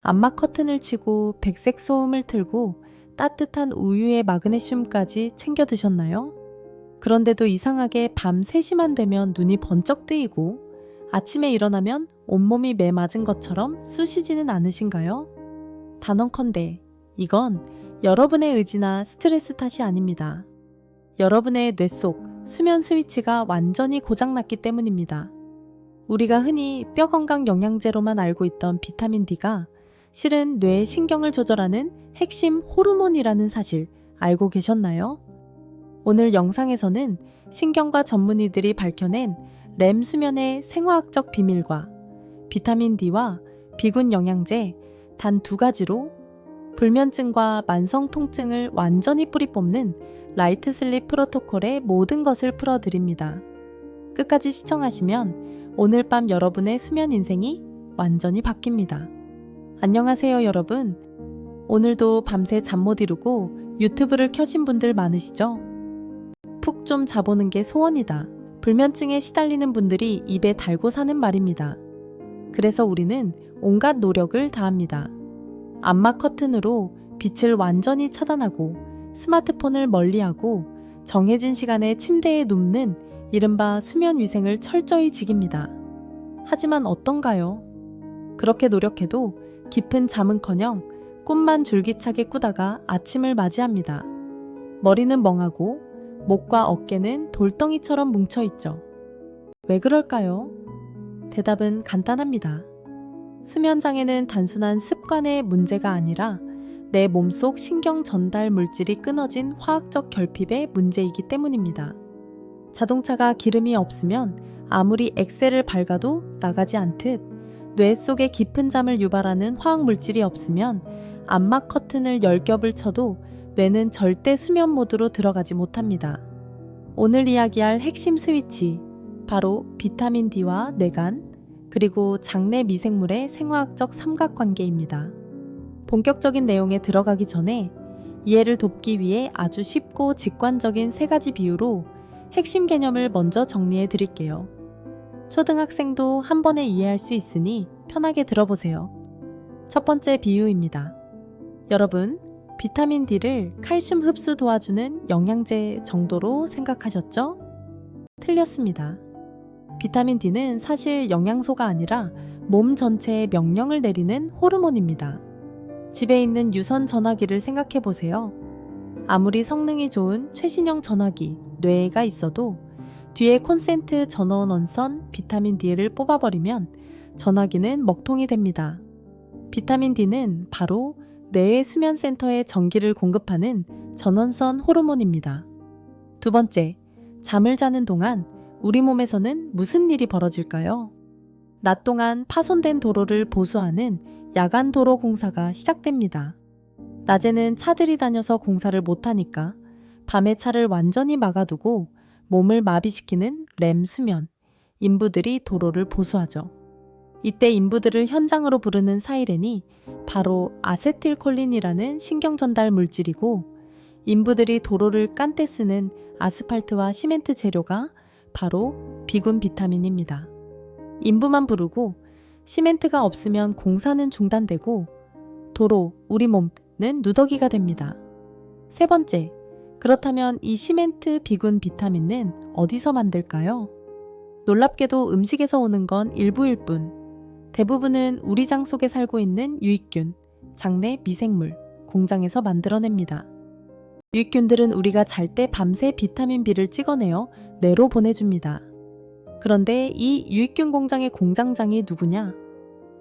암막 커튼을 치고 백색 소음을 틀고 따뜻한 우유에 마그네슘까지 챙겨 드셨나요? 그런데도 이상하게 밤 3시만 되면 눈이 번쩍 뜨이고 아침에 일어나면 온몸이 매 맞은 것처럼 쑤시지는 않으신가요? 단언컨대 이건 여러분의 의지나 스트레스 탓이 아닙니다. 여러분의 뇌 속 수면 스위치가 완전히 고장났기 때문입니다. 우리가 흔히 뼈 건강 영양제로만 알고 있던 비타민 D가 실은 뇌의 신경을 조절하는 핵심 호르몬이라는 사실 알고 계셨나요? 오늘 영상에서는 신경과 전문의들이 밝혀낸 렘 수면의 생화학적 비밀과 비타민 D와 비군 영양제 단 2가지로 불면증과 만성 통증을 완전히 뿌리 뽑는 라이트 슬립 프로토콜의 모든 것을 풀어드립니다. 끝까지 시청하시면 오늘 밤 여러분의 수면 인생이 완전히 바뀝니다. 안녕하세요 여러분. 오늘도 밤새 잠 못 이루고 유튜브를 켜신 분들 많으시죠? 푹 좀 자보는 게 소원이다. 불면증에 시달리는 분들이 입에 달고 사는 말입니다. 그래서 우리는 온갖 노력을 다합니다. 암막 커튼으로 빛을 완전히 차단하고 스마트폰을 멀리하고 정해진 시간에 침대에 눕는 이른바 수면 위생을 철저히 지킵니다. 하지만 어떤가요? 그렇게 노력해도 깊은 잠은커녕 꿈만 줄기차게 꾸다가 아침을 맞이합니다. 머리는 멍하고 목과 어깨는 돌덩이처럼 뭉쳐있죠. 왜 그럴까요? 대답은 간단합니다. 수면장애는 단순한 습관의 문제가 아니라 내 몸속 신경 전달 물질이 끊어진 화학적 결핍의 문제이기 때문입니다. 자동차가 기름이 없으면 아무리 엑셀을 밟아도 나가지 않듯 뇌 속에 깊은 잠을 유발하는 화학 물질이 없으면 암막 커튼을 10겹을 쳐도 뇌는 절대 수면 모드로 들어가지 못합니다. 오늘 이야기할 핵심 스위치, 바로 비타민 D와 뇌간, 그리고 장내 미생물의 생화학적 삼각관계입니다. 본격적인 내용에 들어가기 전에 이해를 돕기 위해 아주 쉽고 직관적인 3가지 비유로 핵심 개념을 먼저 정리해 드릴게요. 초등학생도 한 번에 이해할 수 있으니 편하게 들어보세요. 첫 번째 비유입니다. 여러분, 비타민 D를 칼슘 흡수 도와주는 영양제 정도로 생각하셨죠? 틀렸습니다. 비타민 D는 사실 영양소가 아니라 몸 전체에 명령을 내리는 호르몬입니다. 집에 있는 유선 전화기를 생각해 보세요. 아무리 성능이 좋은 최신형 전화기, 뇌가 있어도 뒤에 콘센트 전원선 비타민 D를 뽑아버리면 전화기는 먹통이 됩니다. 비타민 D는 바로 뇌의 수면센터에 전기를 공급하는 전원선 호르몬입니다. 두 번째, 잠을 자는 동안 우리 몸에서는 무슨 일이 벌어질까요? 낮 동안 파손된 도로를 보수하는 야간 도로 공사가 시작됩니다. 낮에는 차들이 다녀서 공사를 못하니까 밤에 차를 완전히 막아두고 몸을 마비시키는 렘 수면, 인부들이 도로를 보수하죠. 이때 인부들을 현장으로 부르는 사이렌이 바로 아세틸콜린이라는 신경전달 물질이고, 인부들이 도로를 깐때 쓰는 아스팔트와 시멘트 재료가 바로 비군 비타민입니다. 인부만 부르고 시멘트가 없으면 공사는 중단되고 도로, 우리 몸은 누더기가 됩니다. 세 번째, 그렇다면 이 시멘트 비군 비타민은 어디서 만들까요? 놀랍게도 음식에서 오는 건 일부일 뿐, 대부분은 우리 장 속에 살고 있는 유익균, 장내 미생물, 공장에서 만들어냅니다. 유익균들은 우리가 잘 때 밤새 비타민 B를 찍어내어 뇌로 보내줍니다. 그런데 이 유익균 공장의 공장장이 누구냐?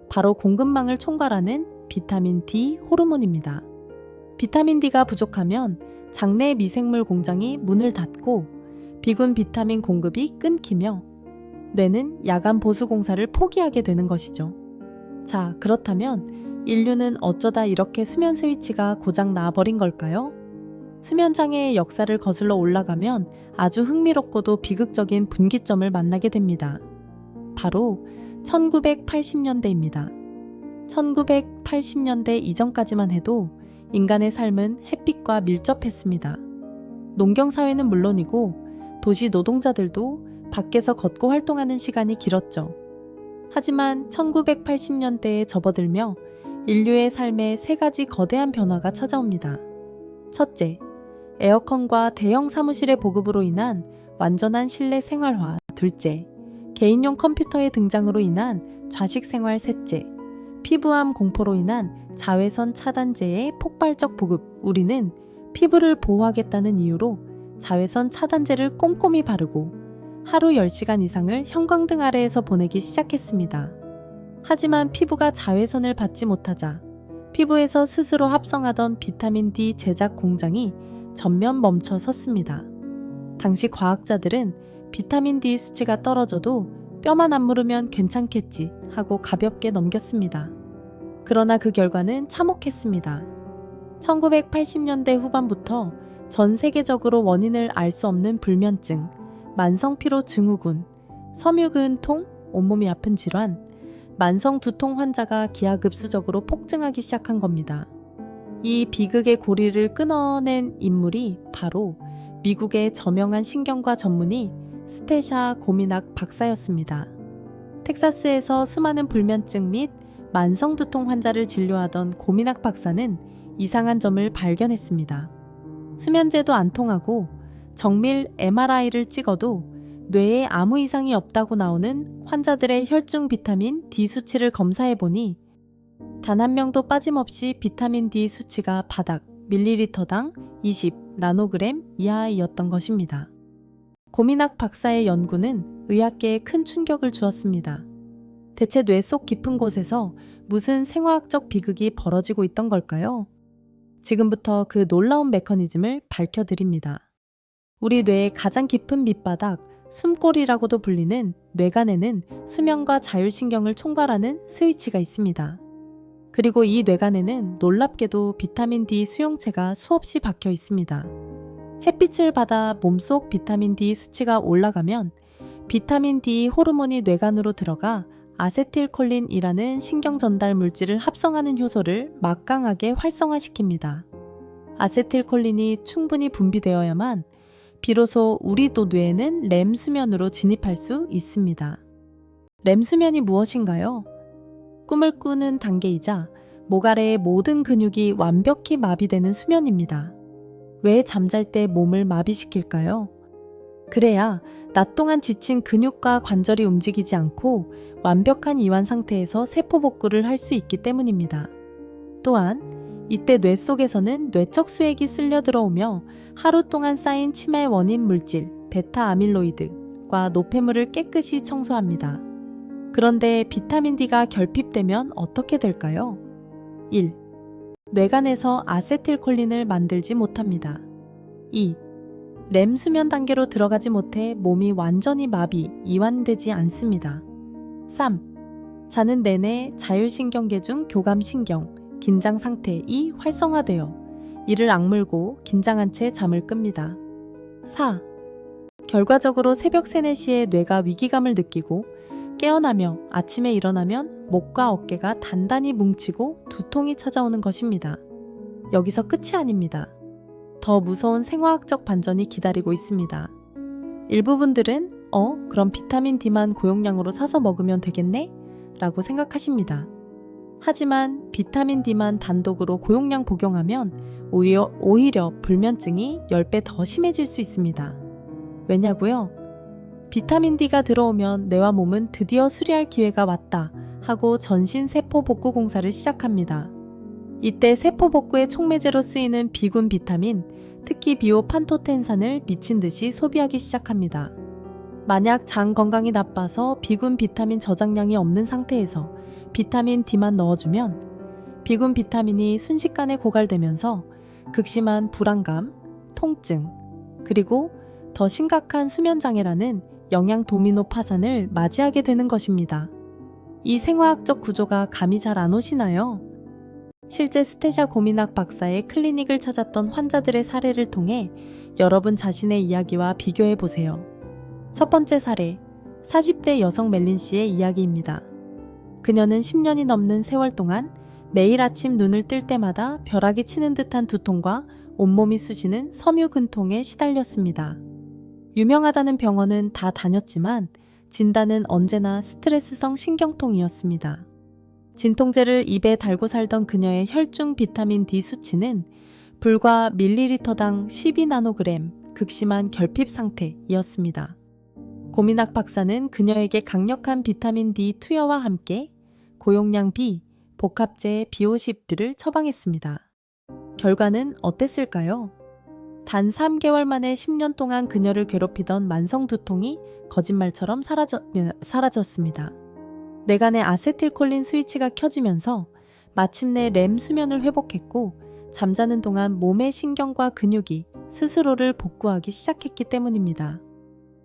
바로 공급망을 총괄하는 비타민 D 호르몬입니다. 비타민 D가 부족하면 장내 미생물 공장이 문을 닫고 비군 비타민 공급이 끊기며 뇌는 야간 보수 공사를 포기하게 되는 것이죠. 자, 그렇다면 인류는 어쩌다 이렇게 수면 스위치가 고장 나버린 걸까요? 수면장애의 역사를 거슬러 올라가면 아주 흥미롭고도 비극적인 분기점을 만나게 됩니다. 바로 1980년대입니다. 1980년대 이전까지만 해도 인간의 삶은 햇빛과 밀접했습니다. 농경사회는 물론이고 도시 노동자들도 밖에서 걷고 활동하는 시간이 길었죠. 하지만 1980년대에 접어들며 인류의 삶에 세 가지 거대한 변화가 찾아옵니다. 첫째, 에어컨과 대형 사무실의 보급으로 인한 완전한 실내 생활화. 둘째, 개인용 컴퓨터의 등장으로 인한 좌식 생활. 셋째, 피부암 공포로 인한 자외선 차단제의 폭발적 보급. 우리는 피부를 보호하겠다는 이유로 자외선 차단제를 꼼꼼히 바르고 하루 10시간 이상을 형광등 아래에서 보내기 시작했습니다. 하지만 피부가 자외선을 받지 못하자 피부에서 스스로 합성하던 비타민 D 제작 공장이 전면 멈춰 섰습니다. 당시 과학자들은 비타민 D 수치가 떨어져도 뼈만 안 무르면 괜찮겠지 하고 가볍게 넘겼습니다. 그러나 그 결과는 참혹했습니다. 1980년대 후반부터 전 세계적으로 원인을 알 수 없는 불면증, 만성피로 증후군, 섬유근통, 온몸이 아픈 질환, 만성 두통 환자가 기하급수적으로 폭증하기 시작한 겁니다. 이 비극의 고리를 끊어낸 인물이 바로 미국의 저명한 신경과 전문의 스테샤 고미낙 박사였습니다. 텍사스에서 수많은 불면증 및 만성 두통 환자를 진료하던 고미낙 박사는 이상한 점을 발견했습니다. 수면제도 안 통하고 정밀 MRI를 찍어도 뇌에 아무 이상이 없다고 나오는 환자들의 혈중 비타민 D 수치를 검사해보니 단 한 명도 빠짐없이 비타민 D 수치가 바닥 밀리리터당 20 나노그램 이하이었던 것입니다. 고미낙 박사의 연구는 의학계에 큰 충격을 주었습니다. 대체 뇌 속 깊은 곳에서 무슨 생화학적 비극이 벌어지고 있던 걸까요? 지금부터 그 놀라운 메커니즘을 밝혀드립니다. 우리 뇌의 가장 깊은 밑바닥, 숨골이라고도 불리는 뇌간에는 수면과 자율신경을 총괄하는 스위치가 있습니다. 그리고 이 뇌간에는 놀랍게도 비타민 D 수용체가 수없이 박혀 있습니다. 햇빛을 받아 몸속 비타민 D 수치가 올라가면 비타민 D 호르몬이 뇌간으로 들어가 아세틸콜린이라는 신경 전달 물질을 합성하는 효소를 막강하게 활성화시킵니다. 아세틸콜린이 충분히 분비되어야만 비로소 우리도 뇌에는 렘 수면으로 진입할 수 있습니다. 렘 수면이 무엇인가요? 꿈을 꾸는 단계이자 목 아래의 모든 근육이 완벽히 마비되는 수면입니다. 왜 잠잘 때 몸을 마비시킬까요? 그래야 낮 동안 지친 근육과 관절이 움직이지 않고 완벽한 이완 상태에서 세포 복구를 할 수 있기 때문입니다. 또한 이때 뇌 속에서는 뇌척 수액이 쓸려 들어오며 하루 동안 쌓인 치매 원인 물질 베타 아밀로이드과 노폐물을 깨끗이 청소합니다. 그런데 비타민 D가 결핍되면 어떻게 될까요? 1. 뇌간에서 아세틸콜린을 만들지 못합니다. 2. 렘 수면 단계로 들어가지 못해 몸이 완전히 마비, 이완되지 않습니다. 3. 자는 내내 자율신경계 중 교감신경, 긴장 상태이 활성화되어 이를 악물고 긴장한 채 잠을 끕니다. 4. 결과적으로 새벽 3, 4시에 뇌가 위기감을 느끼고 깨어나며 아침에 일어나면 목과 어깨가 단단히 뭉치고 두통이 찾아오는 것입니다. 여기서 끝이 아닙니다. 더 무서운 생화학적 반전이 기다리고 있습니다. 일부 분들은 그럼 비타민 D만 고용량으로 사서 먹으면 되겠네? 라고 생각하십니다. 하지만 비타민 D만 단독으로 고용량 복용하면 오히려 불면증이 10배 더 심해질 수 있습니다. 왜냐고요? 비타민 D가 들어오면 뇌와 몸은 드디어 수리할 기회가 왔다 하고 전신 세포 복구 공사를 시작합니다. 이때 세포 복구의 촉매제로 쓰이는 비군 비타민, 특히 비오판토텐산을 미친 듯이 소비하기 시작합니다. 만약 장 건강이 나빠서 비군 비타민 저장량이 없는 상태에서 비타민 D만 넣어주면 비군 비타민이 순식간에 고갈되면서 극심한 불안감, 통증, 그리고 더 심각한 수면장애라는 영양 도미노 파산을 맞이하게 되는 것입니다. 이 생화학적 구조가 감이 잘 안 오시나요? 실제 스테샤 고미낙 박사의 클리닉을 찾았던 환자들의 사례를 통해 여러분 자신의 이야기와 비교해 보세요. 첫 번째 사례, 40대 여성 멜린 씨의 이야기입니다. 그녀는 10년이 넘는 세월 동안 매일 아침 눈을 뜰 때마다 벼락이 치는 듯한 두통과 온몸이 쑤시는 섬유근통에 시달렸습니다. 유명하다는 병원은 다 다녔지만 진단은 언제나 스트레스성 신경통이었습니다. 진통제를 입에 달고 살던 그녀의 혈중 비타민 D 수치는 불과 밀리리터당 12나노그램 극심한 결핍 상태이었습니다. 고민학 박사는 그녀에게 강력한 비타민 D 투여와 함께 고용량 B, 복합제 비오십들을 처방했습니다. 결과는 어땠을까요? 단 3개월 만에 10년 동안 그녀를 괴롭히던 만성 두통이 거짓말처럼 사라졌습니다. 뇌간의 아세틸콜린 스위치가 켜지면서 마침내 렘 수면을 회복했고 잠자는 동안 몸의 신경과 근육이 스스로를 복구하기 시작했기 때문입니다.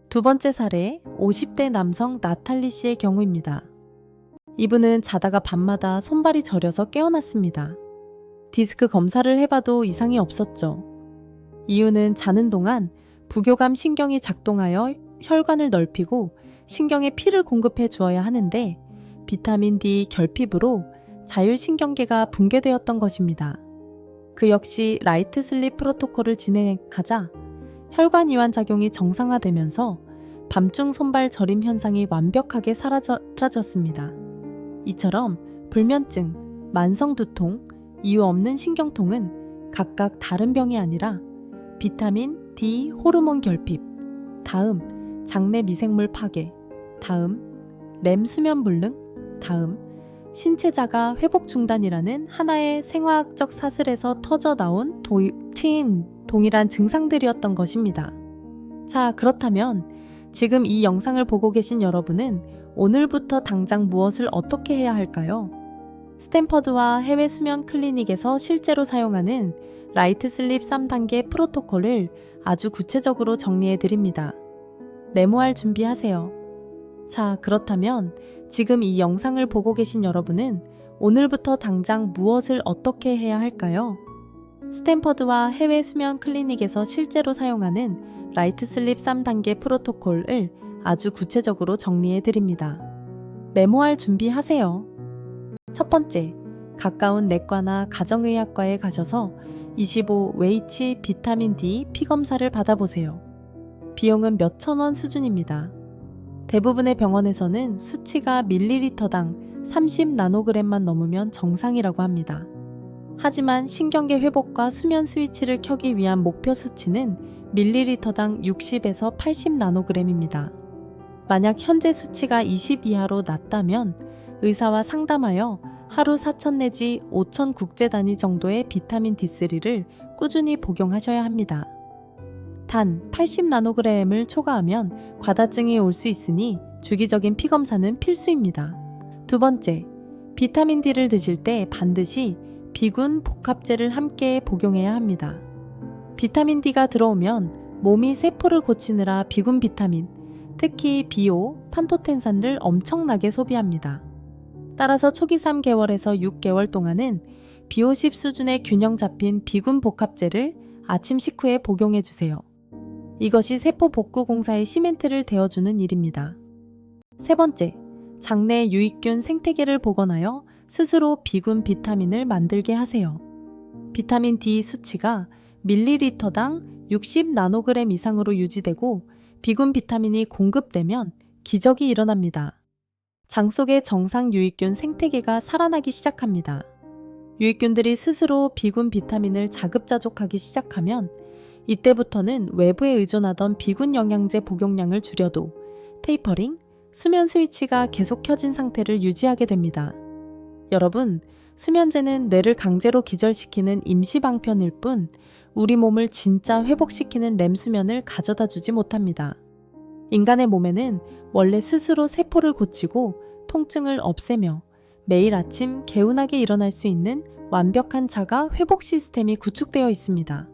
두 번째 사례, 50대 남성 나탈리 씨의 경우입니다. 이분은 자다가 밤마다 손발이 저려서 깨어났습니다. 디스크 검사를 해봐도 이상이 없었죠. 이유는 자는 동안 부교감 신경이 작동하여 혈관을 넓히고 신경에 피를 공급해 주어야 하는데 비타민 D 결핍으로 자율신경계가 붕괴되었던 것입니다. 그 역시 라이트 슬립 프로토콜을 진행하자 혈관 이완 작용이 정상화되면서 밤중 손발 저림 현상이 완벽하게 사라졌습니다. 이처럼 불면증, 만성 두통, 이유 없는 신경통은 각각 다른 병이 아니라 비타민 D 호르몬 결핍, 다음 장내 미생물 파괴, 다음 렘 수면 불능, 다음 신체 자가 회복 중단이라는 하나의 생화학적 사슬에서 터져 나온 동일한 증상들이었던 것입니다. 자, 그렇다면 지금 이 영상을 보고 계신 여러분은 오늘부터 당장 무엇을 어떻게 해야 할까요? 스탠퍼드와 해외 수면 클리닉에서 실제로 사용하는 라이트 슬립 3단계 프로토콜을 아주 구체적으로 정리해 드립니다. 메모할 준비하세요. 자, 그렇다면 지금 이 영상을 보고 계신 여러분은 오늘부터 당장 무엇을 어떻게 해야 할까요? 스탠퍼드와 해외 수면 클리닉에서 실제로 사용하는 라이트 슬립 3단계 프로토콜을 아주 구체적으로 정리해 드립니다. 메모할 준비하세요. 첫 번째, 가까운 내과나 가정의학과에 가셔서 25H 비타민 D 피검사를 받아보세요. 비용은 몇천 원 수준입니다. 대부분의 병원에서는 수치가 밀리리터당 30나노그램만 넘으면 정상이라고 합니다. 하지만 신경계 회복과 수면 스위치를 켜기 위한 목표 수치는 밀리리터당 60에서 80나노그램입니다. 만약 현재 수치가 20 이하로 낮다면 의사와 상담하여 하루 4,000 내지 5,000 국제 단위 정도의 비타민 D3를 꾸준히 복용하셔야 합니다. 단 80나노그램을 초과하면 과다증이 올 수 있으니 주기적인 피검사는 필수입니다. 두 번째, 비타민 D를 드실 때 반드시 비군 복합제를 함께 복용해야 합니다. 비타민 D가 들어오면 몸이 세포를 고치느라 비군 비타민, 특히 비오, 판토텐산을 엄청나게 소비합니다. 따라서 초기 3개월에서 6개월 동안은 비오10 수준의 균형 잡힌 비군 복합제를 아침 식후에 복용해 주세요. 이것이 세포 복구 공사의 시멘트를 대어주는 일입니다. 세 번째, 장내 유익균 생태계를 복원하여 스스로 비군 비타민을 만들게 하세요. 비타민 D 수치가 밀리리터당 60나노그램 이상으로 유지되고 비군 비타민이 공급되면 기적이 일어납니다. 장 속의 정상 유익균 생태계가 살아나기 시작합니다. 유익균들이 스스로 비군 비타민을 자급자족하기 시작하면 이때부터는 외부에 의존하던 비군 영양제 복용량을 줄여도 테이퍼링, 수면 스위치가 계속 켜진 상태를 유지하게 됩니다. 여러분, 수면제는 뇌를 강제로 기절시키는 임시방편일 뿐 우리 몸을 진짜 회복시키는 렘 수면을 가져다 주지 못합니다. 인간의 몸에는 원래 스스로 세포를 고치고 통증을 없애며 매일 아침 개운하게 일어날 수 있는 완벽한 자가 회복 시스템이 구축되어 있습니다.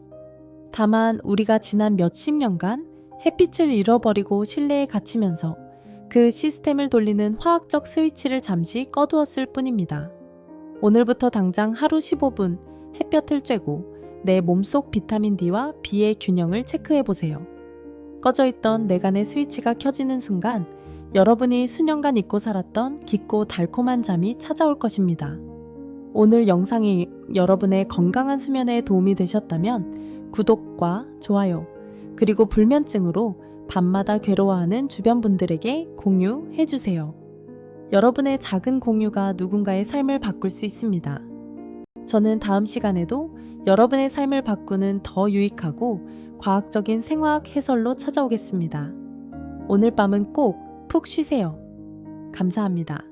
다만 우리가 지난 몇십 년간 햇빛을 잃어버리고 실내에 갇히면서 그 시스템을 돌리는 화학적 스위치를 잠시 꺼두었을 뿐입니다. 오늘부터 당장 하루 15분 햇볕을 쬐고 내 몸속 비타민 D와 B의 균형을 체크해보세요. 꺼져있던 뇌간의 스위치가 켜지는 순간 여러분이 수년간 잊고 살았던 깊고 달콤한 잠이 찾아올 것입니다. 오늘 영상이 여러분의 건강한 수면에 도움이 되셨다면 구독과 좋아요, 그리고 불면증으로 밤마다 괴로워하는 주변 분들에게 공유해주세요. 여러분의 작은 공유가 누군가의 삶을 바꿀 수 있습니다. 저는 다음 시간에도 여러분의 삶을 바꾸는 더 유익하고 과학적인 생화학 해설로 찾아오겠습니다. 오늘 밤은 꼭 푹 쉬세요. 감사합니다.